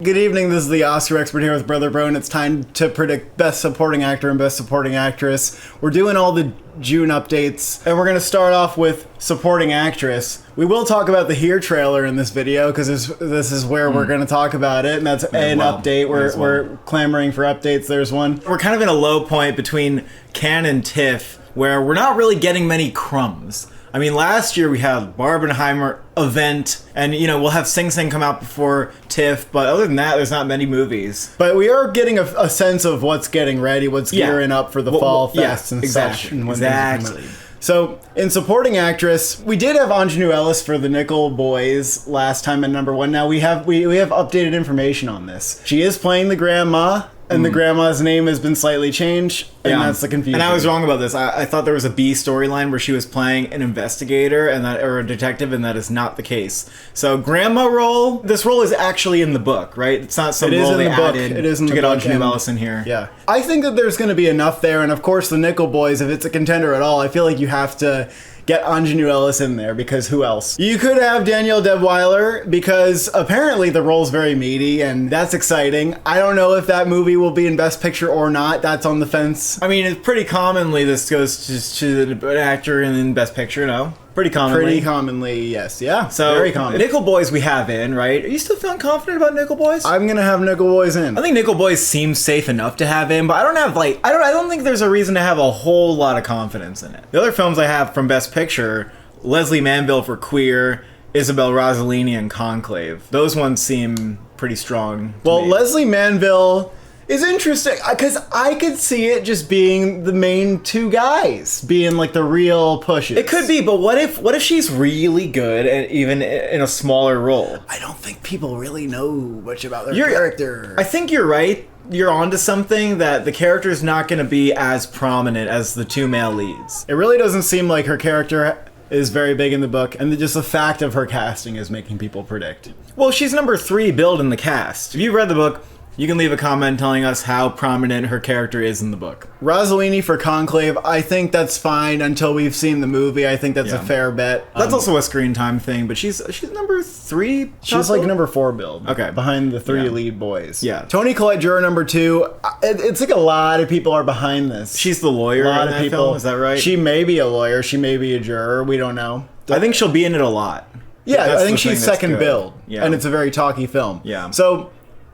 Good evening, this is the Oscar expert here with Brother Bro, and it's time to predict Best Supporting Actor and Best Supporting Actress. We're doing all the June updates, and we're going to start off with Supporting Actress. We will talk about the Here trailer in this video, because this is where we're going to talk about it, and that's an update. We're clamoring for updates. There's one. We're kind of in a low point between Cannes and TIFF, where we're not really getting many crumbs. I mean, last year we had Barbenheimer event, and we'll have Sing Sing come out before TIFF, but other than that, there's not many movies. But we are getting a sense of what's getting ready, what's gearing up for the fall fest and such. Exactly. So, in Supporting Actress, we did have Anjanu Ellis for the Nickel Boys last time at number 1. Now we have updated information on this. She is playing the grandma, and the grandma's name has been slightly changed, and that's the confusion. And I was wrong about this. I thought there was a B storyline where she was playing an investigator or a detective, and that is not the case. So, grandma role, this role is actually in the book, right? It's not some role they added to get Anjanu Ellis in here. Yeah. I think that there's going to be enough there, and of course the Nickel Boys, if it's a contender at all, I feel like you have to get Anjanu Ellis in there, because who else? You could have Danielle Debweiler, because apparently the role's very meaty, and that's exciting. I don't know if that movie will be in Best Picture or not. That's on the fence. I mean, it's pretty commonly this goes to an actor in Best Picture, no? Pretty commonly. Pretty commonly, yes. Yeah, so very common. Nickel Boys we have in, right? Are you still feeling confident about Nickel Boys? I'm gonna have Nickel Boys in. I think Nickel Boys seems safe enough to have in, but I don't think there's a reason to have a whole lot of confidence in it. The other films I have from Best Picture, Leslie Manville for Queer, Isabel Rossellini, and Conclave. Those ones seem pretty strong to me. Leslie Manville is interesting, because I could see it just being the main two guys, being like the real pushes. It could be, but what if she's really good, and even in a smaller role? I don't think people really know much about their character. I think you're right. You're onto something, that the character's not going to be as prominent as the two male leads. It really doesn't seem like her character is very big in the book, and just the fact of her casting is making people predict. Well, she's number 3 billed in the cast. If you've read the book, you can leave a comment telling us how prominent her character is in the book. Rossellini for Conclave, I think that's fine until we've seen the movie. I think that's a fair bet. That's also a screen time thing, but she's number 3. She's like number 4 billed. Okay. Behind the 3 lead boys. Yeah. Toni Collette Juror number 2. It's like a lot of people are behind this. She's the lawyer in that film, is that right? She may be a lawyer. She may be a juror. We don't know. I think she'll be in it a lot. Yeah, I think she's second billed. Yeah. And it's a very talky film. Yeah. So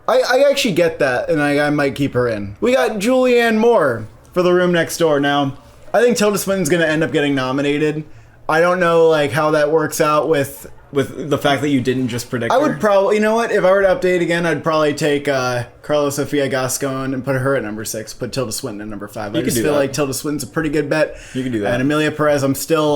I actually get that, and I might keep her in. We got Julianne Moore for The Room Next Door. Now, I think Tilda Swinton's going to end up getting nominated. I don't know how that works out with the fact that you didn't just predict her. I would probably, if I were to update again, I'd probably take Carla Sofia Gascon and put her at number 6, put Tilda Swinton at number 5. I just feel like Tilda Swinton's a pretty good bet. You can do that. And Emilia Perez, I'm still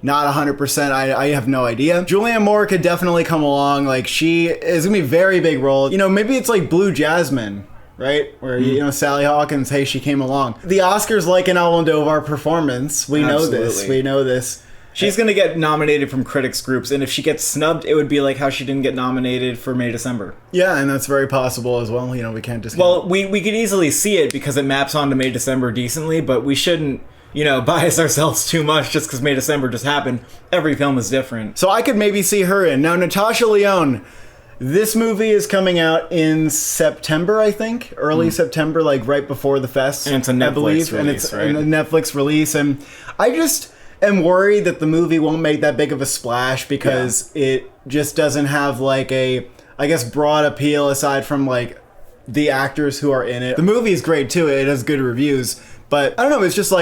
not 100%. I have no idea. Julianne Moore could definitely come along. She is gonna be a very big role. Maybe it's like Blue Jasmine, right? Where Sally Hawkins, hey, she came along. The Oscars like an Almodovar performance. We know this. She's gonna get nominated from critics groups, and if she gets snubbed, it would be like how she didn't get nominated for May December. Yeah, and that's very possible as well. We can't just. Well, we could easily see it because it maps onto May December decently, but we shouldn't bias ourselves too much just because May December just happened. Every film is different. So I could maybe see her in. Now, Natasha Lyonne, this movie is coming out in September, I think. Early September, right before the fest. And it's a Netflix release, and it's a Netflix release. And I just am worried that the movie won't make that big of a splash because it just doesn't have a, I guess, broad appeal aside from the actors who are in it. The movie is great too. It has good reviews. But I don't know, it's just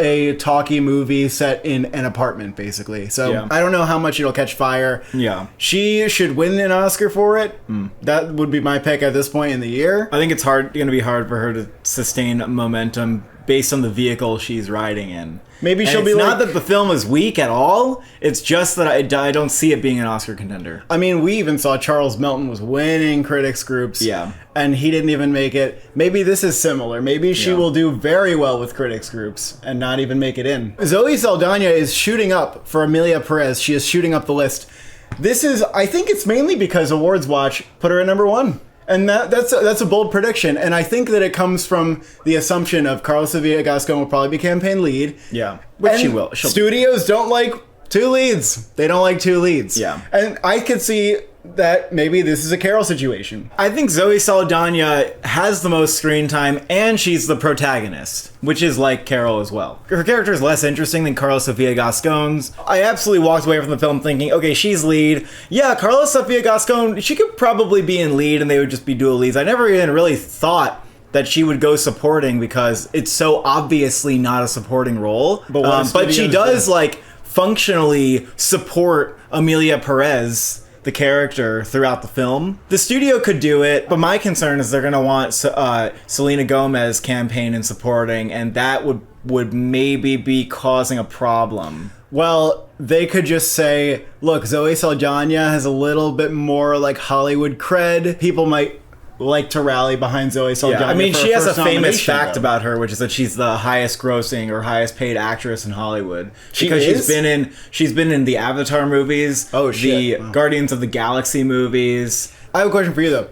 a talky movie set in an apartment, basically. So I don't know how much it'll catch fire. Yeah. She should win an Oscar for it. That would be my pick at this point in the year. I think it's going to be hard for her to sustain momentum based on the vehicle she's riding in. Maybe she'll be not that the film is weak at all. It's just that I don't see it being an Oscar contender. I mean, we even saw Charles Melton was winning critics groups. Yeah. And he didn't even make it. Maybe this is similar. Maybe she will do very well with critics groups and not even make it in. Zoe Saldana is shooting up for Emilia Perez. She is shooting up the list. I think it's mainly because Awards Watch put her at number 1. And that's a bold prediction, and I think that it comes from the assumption of Carla Sofia Gascon will probably be campaign lead. Yeah, which she will. Studios don't like 2 leads. They don't like 2 leads. Yeah. And I could see that maybe this is a Carol situation. I think Zoe Saldana has the most screen time, and she's the protagonist, which is like Carol as well. Her character is less interesting than Carla Sofia Gascon's. I absolutely walked away from the film thinking, okay, she's lead. Yeah, Carla Sofia Gascon, she could probably be in lead, and they would just be dual leads. I never even really thought that she would go supporting because it's so obviously not a supporting role. But she does like functionally support Emilia Perez, the character, throughout the film. The studio could do it, but my concern is they're going to want Selena Gomez campaign and supporting, and that would maybe be causing a problem. Well, they could just say, look, Zoe Saldana has a little bit more like Hollywood cred. People might like to rally behind Zoe Saldana. Yeah, I mean, she has a famous nomination, fact though, about her, which is that she's the highest grossing or highest paid actress in Hollywood. Because she's been in the Avatar movies, the Guardians of the Galaxy movies. I have a question for you, though.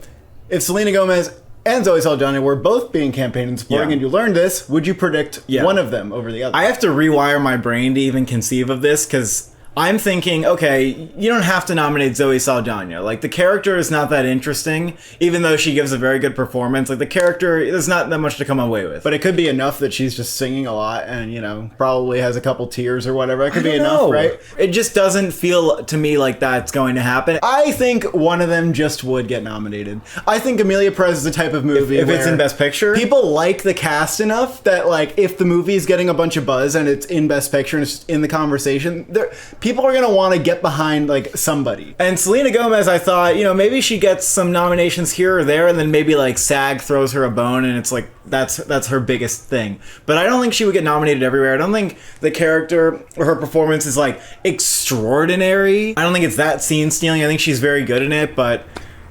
If Selena Gomez and Zoe Saldana were both being campaign and supporting, and you learned this, would you predict one of them over the other? I have to rewire my brain to even conceive of this, because I'm thinking, okay, you don't have to nominate Zoe Saldana. Like, the character is not that interesting, even though she gives a very good performance. Like, the character, there's not that much to come away with. But it could be enough that she's just singing a lot and, you know, probably has a couple tears or whatever. It could be enough, right? It just doesn't feel to me like that's going to happen. I think one of them just would get nominated. I think Emilia Perez is the type of movie if it's in Best Picture? People like the cast enough that, like, if the movie is getting a bunch of buzz and it's in Best Picture and it's just in the conversation, people are going to want to get behind, like, somebody. And Selena Gomez, I thought, you know, maybe she gets some nominations here or there, and then maybe, like, SAG throws her a bone, and it's like, that's her biggest thing. But I don't think she would get nominated everywhere. I don't think the character or her performance is, like, extraordinary. I don't think it's that scene stealing. I think she's very good in it, but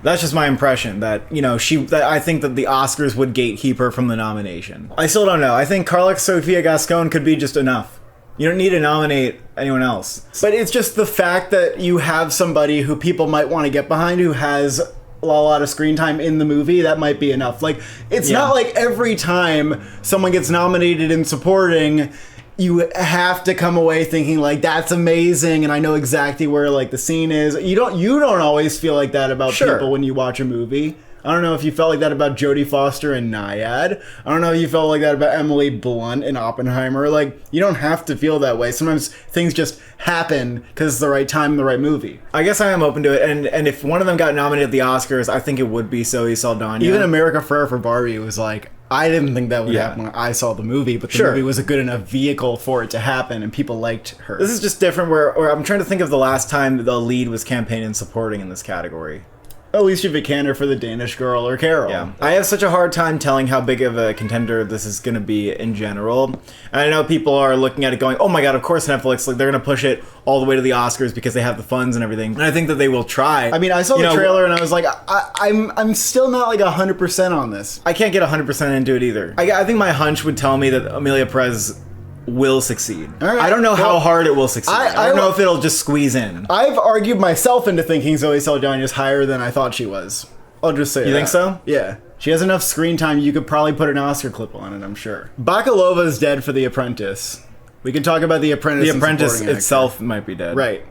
that's just my impression that, you know, I think that the Oscars would gatekeep her from the nomination. I still don't know. I think Carla Sofia Gascon could be just enough. You don't need to nominate anyone else. But it's just the fact that you have somebody who people might want to get behind who has a lot of screen time in the movie, that might be enough. Like, it's not like every time someone gets nominated in supporting, you have to come away thinking, like, that's amazing and I know exactly where, like, the scene is. You don't always feel like that about people when you watch a movie. I don't know if you felt like that about Jodie Foster in Nyad. I don't know if you felt like that about Emily Blunt in Oppenheimer. Like, you don't have to feel that way. Sometimes things just happen because it's the right time and the right movie. I guess I am open to it. And if one of them got nominated at the Oscars, I think it would be Zoe Saldana. Even America Ferrera for Barbie was like, I didn't think that would happen when I saw the movie, but the movie was a good enough vehicle for it to happen, and people liked her. This is just different where I'm trying to think of the last time the lead was campaigning and supporting in this category. Alicia Vikander for The Danish Girl or Carol. Yeah. I have such a hard time telling how big of a contender this is going to be in general. And I know people are looking at it going, oh my god, of course Netflix, like, they're going to push it all the way to the Oscars because they have the funds and everything. And I think that they will try. I mean, I saw the trailer and I was like, I'm still not like 100% on this. I can't get 100% into it either. I think my hunch would tell me that Emilia Perez will succeed. Right. I don't know how hard it will succeed. I don't know if it'll just squeeze in. I've argued myself into thinking Zoe Saldana is higher than I thought she was. I'll just say You think so? Yeah. She has enough screen time, you could probably put an Oscar clip on it, I'm sure. Bakalova is dead for The Apprentice. We can talk about The Apprentice. The Apprentice itself might be dead. Right.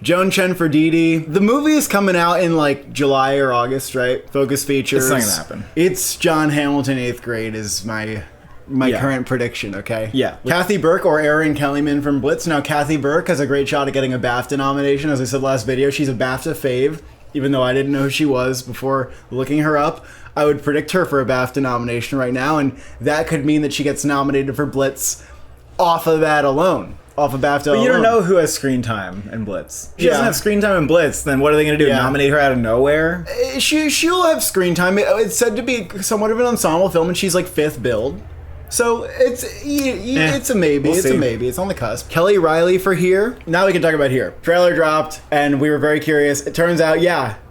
Joan Chen for Dee Dee. The movie is coming out in, like, July or August, right? Focus Features. It's not gonna happen. It's John Hamilton 8th grade is my current prediction, okay? Yeah. Kathy Burke or Erin Kellyman from Blitz. Now, Kathy Burke has a great shot at getting a BAFTA nomination. As I said last video, she's a BAFTA fave, even though I didn't know who she was before looking her up. I would predict her for a BAFTA nomination right now, and that could mean that she gets nominated for Blitz off of that alone. Off of BAFTA alone. But you don't know who has screen time in Blitz. She doesn't have screen time in Blitz, then what are they going to do? Nominate her out of nowhere? She'll have screen time. It's said to be somewhat of an ensemble film, and she's like 5th build. So it's a maybe. It's a maybe. It's on the cusp. Kelly Riley for Here. Now we can talk about Here. Trailer dropped, and we were very curious. It turns out,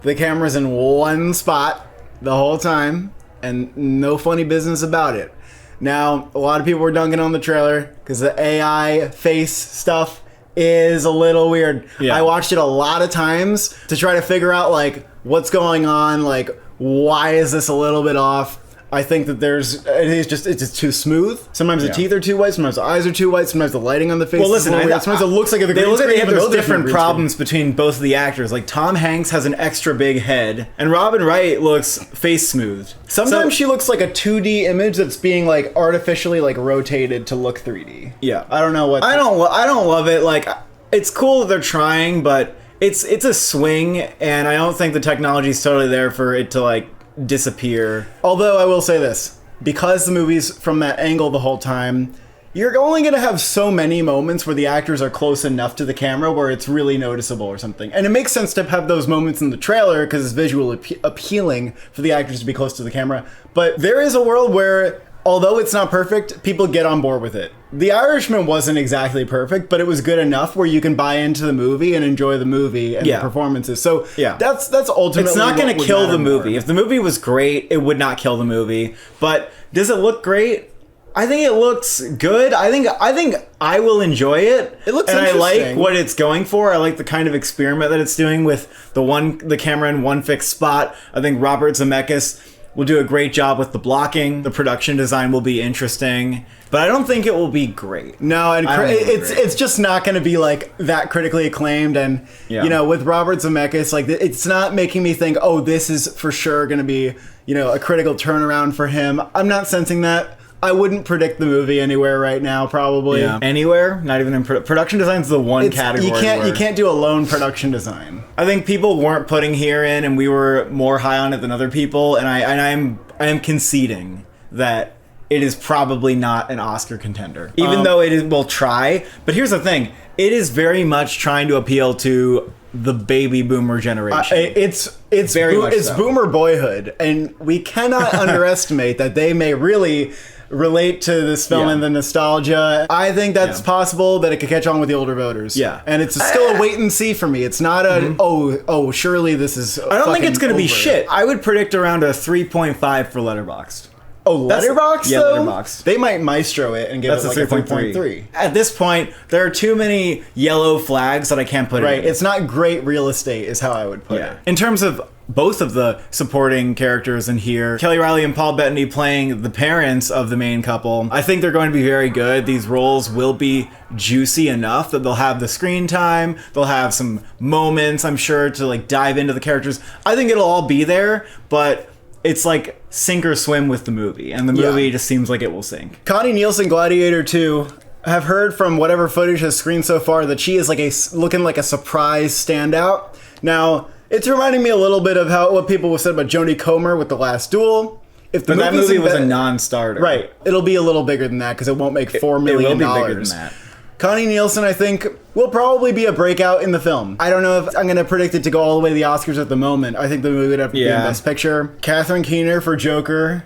the camera's in one spot the whole time, and no funny business about it. Now, a lot of people were dunking on the trailer because the AI face stuff is a little weird. Yeah. I watched it a lot of times to try to figure out, like, what's going on, like, why is this a little bit off? I think that it's just too smooth. Sometimes the teeth are too white. Sometimes the eyes are too white. Sometimes the lighting on the face. Well, listen, sometimes it looks like they look like they have those different problems between both of the actors. Like Tom Hanks has an extra big head, and Robin Wright looks face smoothed. Sometimes she looks like a 2D image that's being like artificially like rotated to look 3D. Yeah, I don't know what. I don't love it. Like, it's cool that they're trying, but it's a swing, and I don't think the technology's totally there for it to like disappear. Although I will say this, because the movie's from that angle the whole time, you're only going to have so many moments where the actors are close enough to the camera where it's really noticeable or something. And it makes sense to have those moments in the trailer because it's visually appealing for the actors to be close to the camera. But there is a world where, although it's not perfect, people get on board with it. The Irishman wasn't exactly perfect, but it was good enough where you can buy into the movie and enjoy the movie and the performances. So that's ultimately it's not going to kill the movie. More. If the movie was great, it would not kill the movie. But does it look great? I think it looks good. I think I will enjoy it. It looks and interesting. I like what it's going for. I like the kind of experiment that it's doing with the camera in one fixed spot. I think Robert Zemeckis will do a great job with the blocking. The production design will be interesting, but I don't think it will be great. No, and it's just not going to be like that critically acclaimed. And you know, with Robert Zemeckis, like it's not making me think, oh, this is for sure going to be, you know, a critical turnaround for him. I'm not sensing that. I wouldn't predict the movie anywhere right now, probably. Yeah. Anywhere? Not even in production design's the one category. You can't do a lone production design. I think people weren't putting here in, and we were more high on it than other people. And I am conceding that it is probably not an Oscar contender, even though it will try. But here's the thing: it is very much trying to appeal to the baby boomer generation. It's very much it's so. Boomer boyhood, and we cannot underestimate that they may really relate to this film and the nostalgia. I think that's possible that it could catch on with the older voters. Yeah. And it's still a wait and see for me. It's not a, surely this is I don't think it's going to be shit. I would predict around a 3.5 for Letterboxd. Oh, Letterboxd, yeah, though? Letterboxd. They might maestro it and give it like a 3.3. At this point, there are too many yellow flags that I can't put it in. It's not great real estate is how I would put it. In terms of both of the supporting characters in here, Kelly Riley and Paul Bettany playing the parents of the main couple, I think they're going to be very good. These roles will be juicy enough that they'll have the screen time, they'll have some moments, I'm sure, to like dive into the characters. I think it'll all be there, but it's like sink or swim with the movie, and the movie just seems like it will sink. Connie Nielsen, Gladiator 2, have heard from whatever footage has screened so far that she is like looking like a surprise standout. Now, it's reminding me a little bit of what people said about Jodie Comer with The Last Duel. But that movie was a non-starter. Right. It'll be a little bigger than that because it won't make $4 million. It will be bigger than that. Connie Nielsen, I think, will probably be a breakout in the film. I don't know if I'm going to predict it to go all the way to the Oscars at the moment. I think the movie would have to be in Best Picture. Catherine Keener for Joker.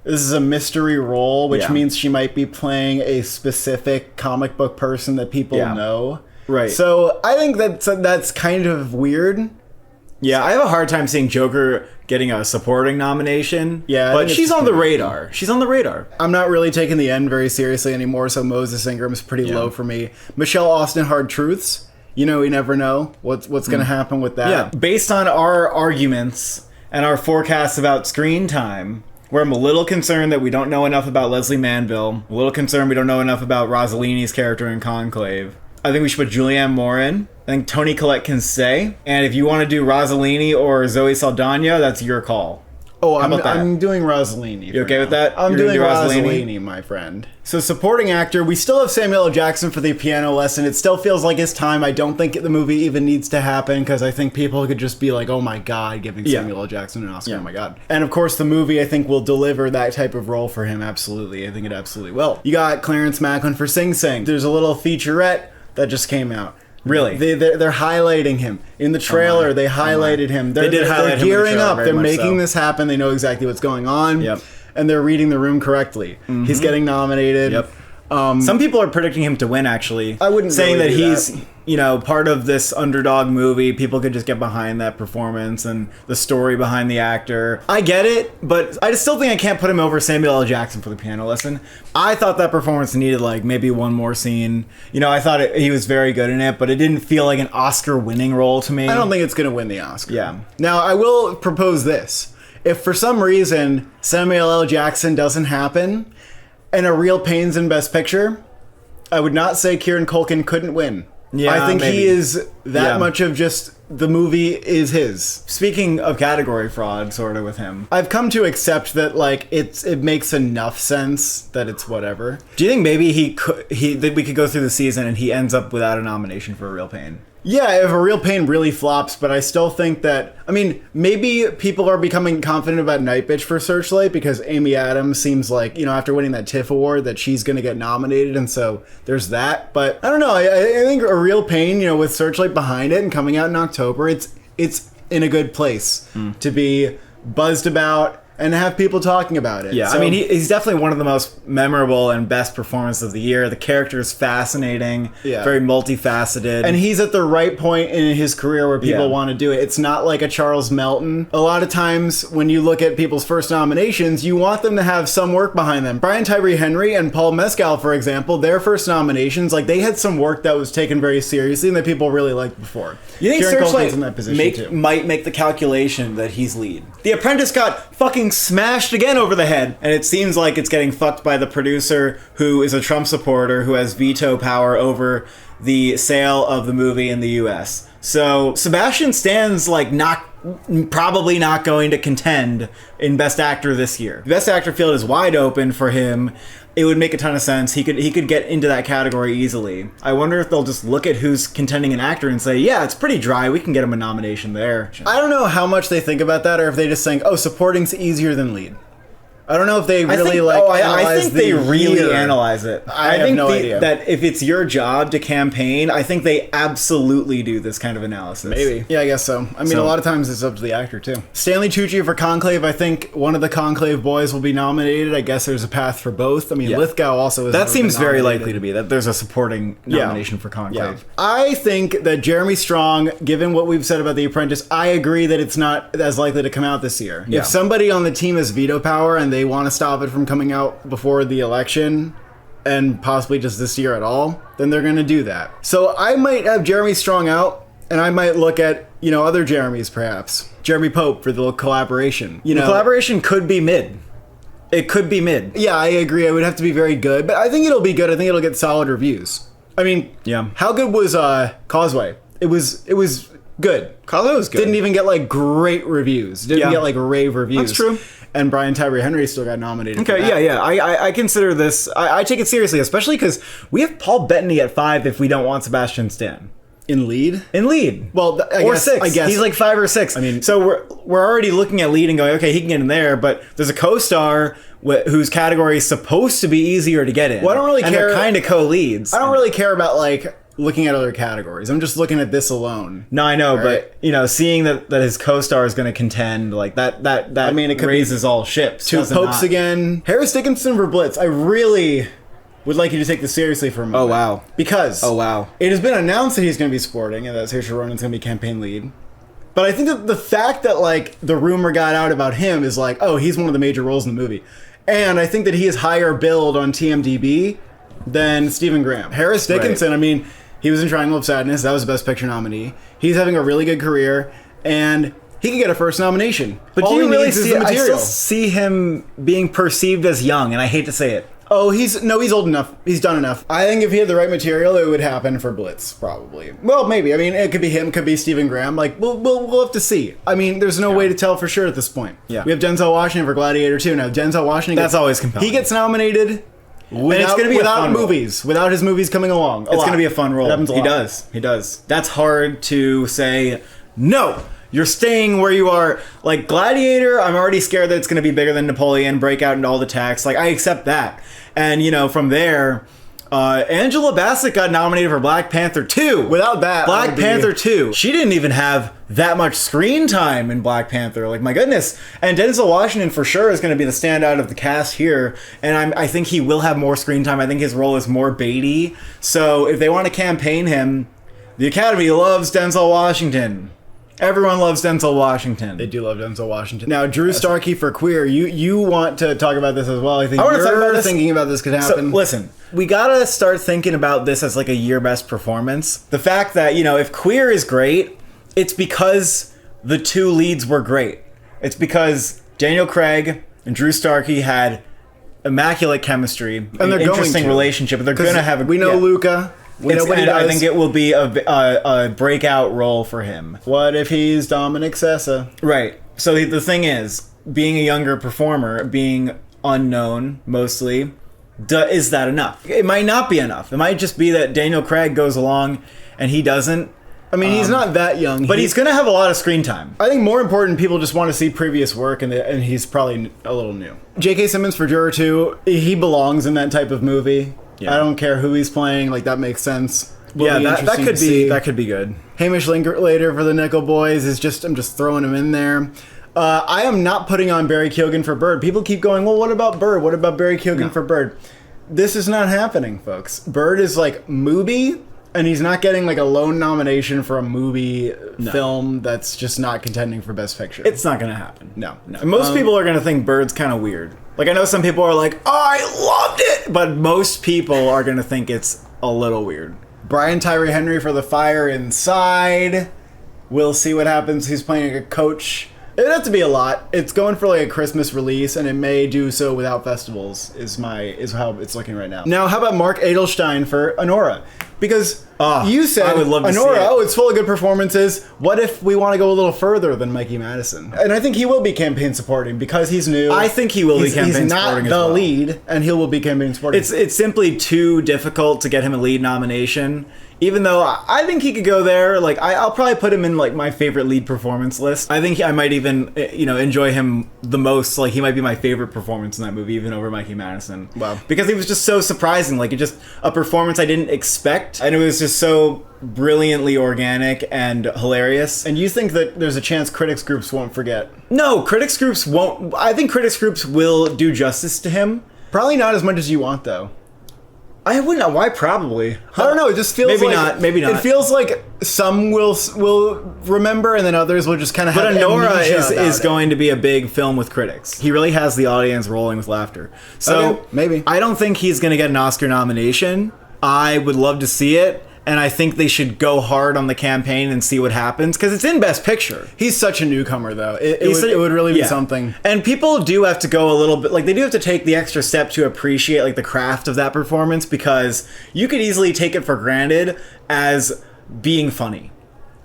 This is a mystery role, which means she might be playing a specific comic book person that people know. Right. So I think that's kind of weird. Yeah, I have a hard time seeing Joker getting a supporting nomination. Yeah, but she's on the radar. She's on the radar. I'm not really taking the end very seriously anymore, so Moses Ingram's pretty low for me. Michelle Austin, Hard Truths. You know, we never know what's going to happen with that. Yeah, based on our arguments and our forecasts about screen time, where I'm a little concerned that we don't know enough about Leslie Manville, a little concerned we don't know enough about Rossellini's character in Conclave. I think we should put Julianne Moore in. I think Toni Collette can stay. And if you want to do Rossellini or Zoe Saldana, that's your call. Oh, I'm doing Rossellini. You okay with that? I'm doing Rossellini, my friend. So supporting actor, we still have Samuel L. Jackson for the piano lesson. It still feels like his time. I don't think the movie even needs to happen because I think people could just be like, oh my God, giving Samuel L. Jackson an Oscar. Oh my God. And of course, the movie, I think, will deliver that type of role for him. Absolutely. I think it absolutely will. You got Clarence Macklin for Sing Sing. There's a little featurette that just came out. Really? They're highlighting him. In the trailer, they highlighted him. They did highlight him in the gearing trailer, up. They're making this happen. They know exactly what's going on. Yep. And they're reading the room correctly. He's getting nominated. Yep. Some people are predicting him to win, actually. I wouldn't saying really that do he's, you know, part of this underdog movie. People could just get behind that performance and the story behind the actor. I get it, but I just still think I can't put him over Samuel L. Jackson for the piano lesson. I thought that performance needed like maybe one more scene. You know, I thought he was very good in it, but it didn't feel like an Oscar-winning role to me. I don't think it's going to win the Oscar. Yeah. Now, I will propose this. if for some reason Samuel L. Jackson doesn't happen and A Real Pain's in Best Picture, I would not say Kieran Culkin couldn't win. Yeah, I think maybe. he is that much of just the movie is his. Speaking of category fraud, sort of with him, I've come to accept that like it makes enough sense that it's whatever. do you think maybe that we could go through the season and he ends up without a nomination for A Real Pain? Yeah, if A Real Pain really flops, but I still think that, I mean, maybe people are becoming confident about Night Bitch for Searchlight because Amy Adams seems like, after winning that TIFF award, that she's going to get nominated, and so there's that. But I don't know, I think A Real Pain, with Searchlight behind it and coming out in October, it's in a good place to be buzzed about and have people talking about it. Yeah, So, I mean, he's definitely one of the most memorable and best performances of the year. The character is fascinating, very multifaceted. and he's at the right point in his career where people Yeah. want to do it. It's not like a Charles Melton. A lot of times when you look at people's first nominations, you want them to have some work behind them. Brian Tyree Henry and Paul Mescal, for example, their first nominations, like they had some work that was taken very seriously and that people really liked before. You think Kieran Culkin's Searchlight in that position too. might make the calculation that he's lead? The Apprentice got fucking smashed again over the head, and it seems like it's getting fucked by the producer, who is a Trump supporter who has veto power over the sale of the movie in the U.S. So Sebastian Stan's like probably not going to contend in Best Actor this year. The Best Actor field is wide open for him. It would make a ton of sense. He could get into that category easily. I wonder if they'll just look at who's contending an actor and say, yeah, it's pretty dry. We can get him a nomination there. I don't know how much they think about that, or if they just think, oh, supporting's easier than lead. I don't know if they really I think they really year. analyze it. I have think no idea. that if it's your job to campaign, I think they absolutely do this kind of analysis. Maybe. Yeah, I guess so. I mean, a lot of times it's up to the actor, too. Stanley Tucci for Conclave. I think one of the Conclave boys will be nominated. I guess there's a path for both. I mean, Lithgow also is. That seems very likely to be, that there's a supporting nomination for Conclave. Yeah. I think that Jeremy Strong, given what we've said about The Apprentice, I agree that it's not as likely to come out this year. Yeah. If somebody on the team has veto power and they want to stop it from coming out before the election, and possibly just this year at all, then they're going to do that. So I might have Jeremy Strong out, and I might look at, other Jeremys perhaps. Jeremy Pope for the little collaboration. The collaboration could be mid. It could be mid. Yeah, I agree. It would have to be very good, but I think it'll be good. I think it'll get solid reviews. I mean, how good was Causeway? It was good. Causeway was good. Didn't even get like great reviews. Didn't get like rave reviews. That's true. And Brian Tyree Henry still got nominated. Okay, for that. yeah. I consider this. I take it seriously, especially because we have Paul Bettany at 5 if we don't want Sebastian Stan. In lead? In lead. Well, or 6. I guess he's like 5 or 6. I mean, so we're already looking at lead and going, okay, he can get in there, but there's a co-star whose category is supposed to be easier to get in. Well, I don't really and care. They're kind of co-leads. I don't really care about like looking at other categories. I'm just looking at this alone. No, I know, right? but seeing that his co-star is going to contend like that. I mean, it raises all ships. Two Popes again. Harris Dickinson for Blitz. I really would like you to take this seriously for a moment. Oh wow! Because it has been announced that he's going to be supporting and that Saoirse Ronan's going to be campaign lead. But I think that the fact that like the rumor got out about him is like, oh, he's one of the major roles in the movie, and I think that he is higher billed on TMDb than Stephen Graham. Harris Dickinson. Right. I mean, he was in Triangle of Sadness. That was the Best Picture nominee. He's having a really good career, and he could get a first nomination. But all do you he really needs is see? the I material. still see him being perceived as young, and I hate to say it. Oh, he's old enough. He's done enough. I think if he had the right material, it would happen for Blitz, probably. Well, maybe. I mean, it could be him, could be Stephen Graham. Like, we'll have to see. I mean, there's no way to tell for sure at this point. Yeah. We have Denzel Washington for Gladiator 2. Now, Denzel Washington... That's always compelling. He gets nominated without his movies coming along. It's going to be a fun role. It happens a lot. He does. That's hard to say, no, you're staying where you are. Like, Gladiator, I'm already scared that it's going to be bigger than Napoleon, break out into all the tax. Like, I accept that. And, from there, Angela Bassett got nominated for Black Panther 2. Without that, Black Panther 2. She didn't even have that much screen time in Black Panther. Like, my goodness. And Denzel Washington for sure is going to be the standout of the cast here. And I think he will have more screen time. I think his role is more baity. So if they want to campaign him, the Academy loves Denzel Washington. Everyone loves Denzel Washington. They do love Denzel Washington. Now, Drew Starkey for Queer. You want to talk about this as well. I think you're thinking about this could happen. So, listen, we gotta start thinking about this as like a year best performance. The fact that, if Queer is great, it's because the two leads were great. It's because Daniel Craig and Drew Starkey had immaculate chemistry, and they're interesting going to. relationship. They're going to have a... We know Luca. We know what he does. I think it will be a breakout role for him. What if he's Dominic Sessa? Right. So the thing is, being a younger performer, being unknown mostly, is that enough? It might not be enough. It might just be that Daniel Craig goes along and he doesn't. I mean, he's not that young. But he's going to have a lot of screen time. I think more important, people just want to see previous work, and he's probably a little new. J.K. Simmons for Juror 2, he belongs in that type of movie. Yeah. I don't care who he's playing, like, that makes sense. That could be good. Hamish Linklater for the Nickel Boys I'm just throwing him in there. I am not putting on Barry Keoghan for Bird. People keep going, well, what about Bird? What about Barry Keoghan for Bird? This is not happening, folks. Bird is like movie, and he's not getting like a lone nomination for a movie film that's just not contending for Best Picture. It's not going to happen. No. And most people are going to think Bird's kind of weird. Like, I know some people are like, oh, I loved it! But most people are going to think it's a little weird. Brian Tyree Henry for The Fire Inside. We'll see what happens. He's playing a coach. It'd have to be a lot. It's going for like a Christmas release, and it may do so without festivals. Is how it's looking right now. Now, how about Mark Edelstein for Anora? Because you said I would love to see Anora, it. It's full of good performances. What if we want to go a little further than Mikey Madison? And I think he will be campaign supporting because he's new. I think he will be campaign supporting as well. He's not the lead, and he will be campaign supporting. It's simply too difficult to get him a lead nomination. Even though I think he could go there, like I'll probably put him in like my favorite lead performance list. I think I might even enjoy him the most. Like he might be my favorite performance in that movie, even over Mikey Madison. Wow! Because he was just so surprising. Like it just a performance I didn't expect, and it was just so brilliantly organic and hilarious. And you think that there's a chance critics groups won't forget? No, critics groups won't. I think critics groups will do justice to him. Probably not as much as you want, though. I wouldn't. Why? Probably. I don't know. It just feels maybe like not. Maybe not. It feels like some will remember, and then others will just kind of have. But Anora is going to be a big film with critics. He really has the audience rolling with laughter. So maybe I don't think he's going to get an Oscar nomination. I would love to see it. And I think they should go hard on the campaign and see what happens, because it's in Best Picture. He's such a newcomer, though. It would really be something. And people do have to go a little bit, like, they do have to take the extra step to appreciate, like, the craft of that performance, because you could easily take it for granted as being funny.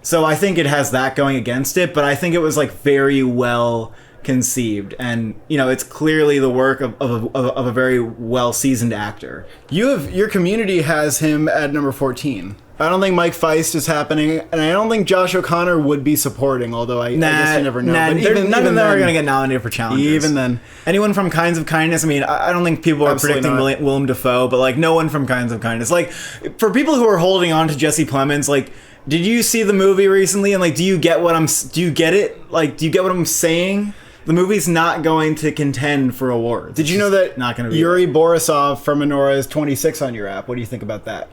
So I think it has that going against it, but I think it was, like, very well conceived, and it's clearly the work of a very well seasoned actor. Your community has him at number 14. I don't think Mike Feist is happening, and I don't think Josh O'Connor would be supporting, although I guess you never know. But none of them are going to get nominated for challenges. Even then. Anyone from Kinds of Kindness, I mean, I don't think people are predicting Willem Dafoe, but like no one from Kinds of Kindness. Like, for people who are holding on to Jesse Plemons, like, did you see the movie recently, and like, do you get what I'm saying? The movie's not going to contend for awards. Did you know that not going to be Yuri Borisov from Anora is 26 on your app? What do you think about that?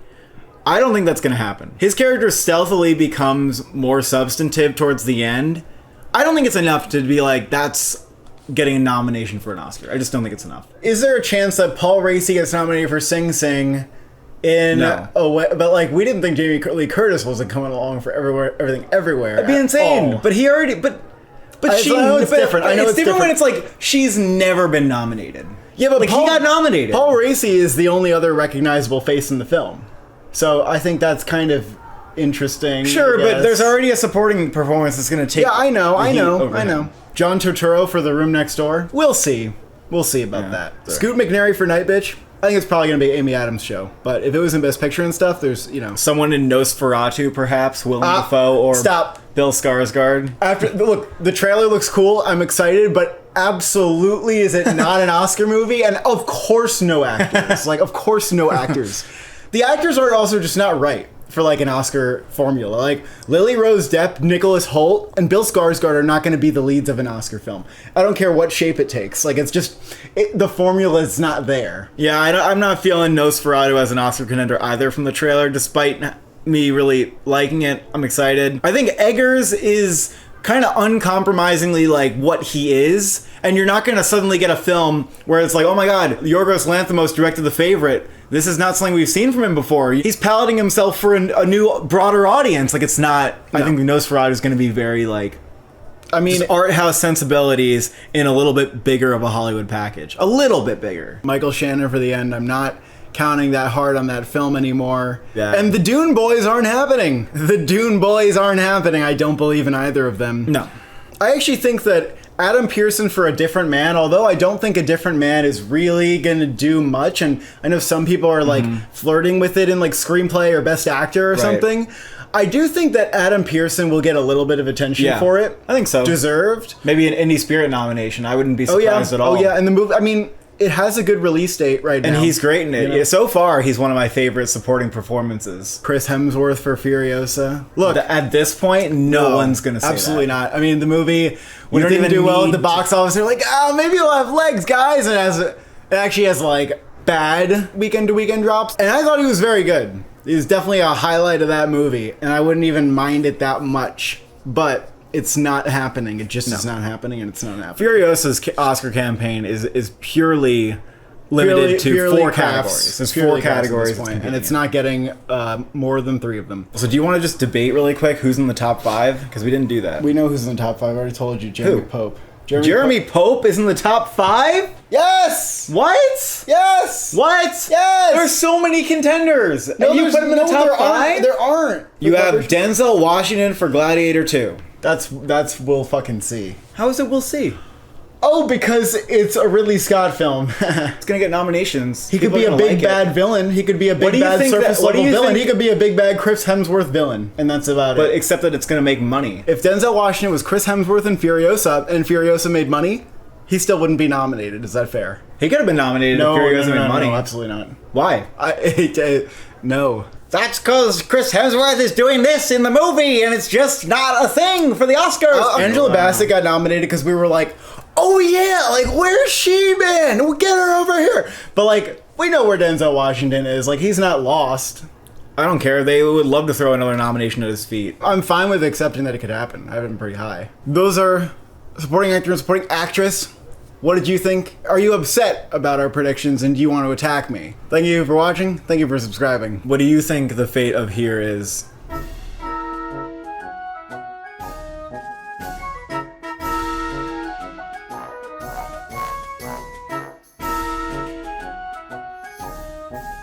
I don't think that's going to happen. His character stealthily becomes more substantive towards the end. I don't think it's enough to be like, that's getting a nomination for an Oscar. I just don't think it's enough. Is there a chance that Paul Raci gets nominated for Sing Sing in a way? But like, we didn't think Jamie Lee Curtis wasn't coming along for Everything Everywhere. That'd be insane. All. But he already... But it's different. I know it's different when it's like she's never been nominated. Yeah, but like he got nominated. Paul Raci is the only other recognizable face in the film, so I think that's kind of interesting. Sure, but there's already a supporting performance that's going to take. Yeah, I know. John Turturro for The Room Next Door. We'll see about that. Sure. Scoot McNairy for Night Bitch. I think it's probably going to be Amy Adams' show. But if it was in Best Picture and stuff, there's, someone in Nosferatu, perhaps, Willem Dafoe, or Bill Skarsgård. Look, the trailer looks cool. I'm excited, but absolutely is it not an Oscar movie? And of course no actors. Of course no actors. The actors are also just not right for, like, an Oscar formula. Like, Lily Rose Depp, Nicholas Hoult, and Bill Skarsgård are not going to be the leads of an Oscar film. I don't care what shape it takes. Like, it's just... the formula is not there. Yeah, I'm not feeling Nosferatu as an Oscar contender either from the trailer, despite me really liking it. I'm excited. I think Eggers is kind of uncompromisingly like what he is, and you're not going to suddenly get a film where it's like, oh my god, Yorgos Lanthimos directed The Favorite. This is not something we've seen from him before. He's palading himself for a new, broader audience. Like, it's not... No. I think Nosferatu is going to be very, like... I mean, just art house sensibilities in a little bit bigger of a Hollywood package. A little bit bigger. Michael Shannon for the end. I'm not counting that hard on that film anymore. Yeah. And the Dune boys aren't happening. The Dune boys aren't happening. I don't believe in either of them. No. I actually think that Adam Pearson for A Different Man, although I don't think A Different Man is really going to do much, and I know some people are like flirting with it in like screenplay or best actor or something, I do think that Adam Pearson will get a little bit of attention for it. I think so. Deserved. Maybe an Indie Spirit nomination. I wouldn't be surprised at all. Oh yeah, and the movie, I mean, it has a good release date right now. And he's great in it. You know? Yeah, so far, he's one of my favorite supporting performances. Chris Hemsworth for Furiosa. Look, At this point, no one's going to say absolutely that. not. I mean, the movie, when it don't didn't even do well at need the box office, they're like, oh, maybe it'll have legs, guys. And it actually has like bad weekend-to-weekend drops. And I thought he was very good. He was definitely a highlight of that movie. And I wouldn't even mind it that much. But it's not happening. It just is not happening, and it's not happening. Furiosa's Oscar campaign is purely limited to four categories. There's four categories, and it's not getting more than 3 of them. So do you want to just debate really quick who's in the top 5? Because we didn't do that. We know who's in the top 5. I already told you, Jeremy Pope. Jeremy Pope is in the top 5? Yes! What? Yes! What? Yes! There's so many contenders. And you put him in the top 5? There aren't. You have Denzel Washington for Gladiator 2. That's we'll fucking see. How is it we'll see? Oh, because it's a Ridley Scott film. It's gonna get nominations. He could be a big bad villain. He could be a big bad surface level villain. He could be a big bad Chris Hemsworth villain, and that's about it. But except that it's gonna make money. If Denzel Washington was Chris Hemsworth in Furiosa, and Furiosa made money, he still wouldn't be nominated. Is that fair? He could have been nominated if Furiosa made money. No, absolutely not. Why? No. That's because Chris Hemsworth is doing this in the movie, and it's just not a thing for the Oscars. Angela Bassett got nominated because we were like, oh yeah, like where's she been? We'll get her over here. But like, we know where Denzel Washington is. Like, he's not lost. I don't care. They would love to throw another nomination at his feet. I'm fine with accepting that it could happen. I have him pretty high. Those are supporting actor and supporting actress. What did you think? Are you upset about our predictions, and do you want to attack me? Thank you for watching. Thank you for subscribing. What do you think the fate of Here is?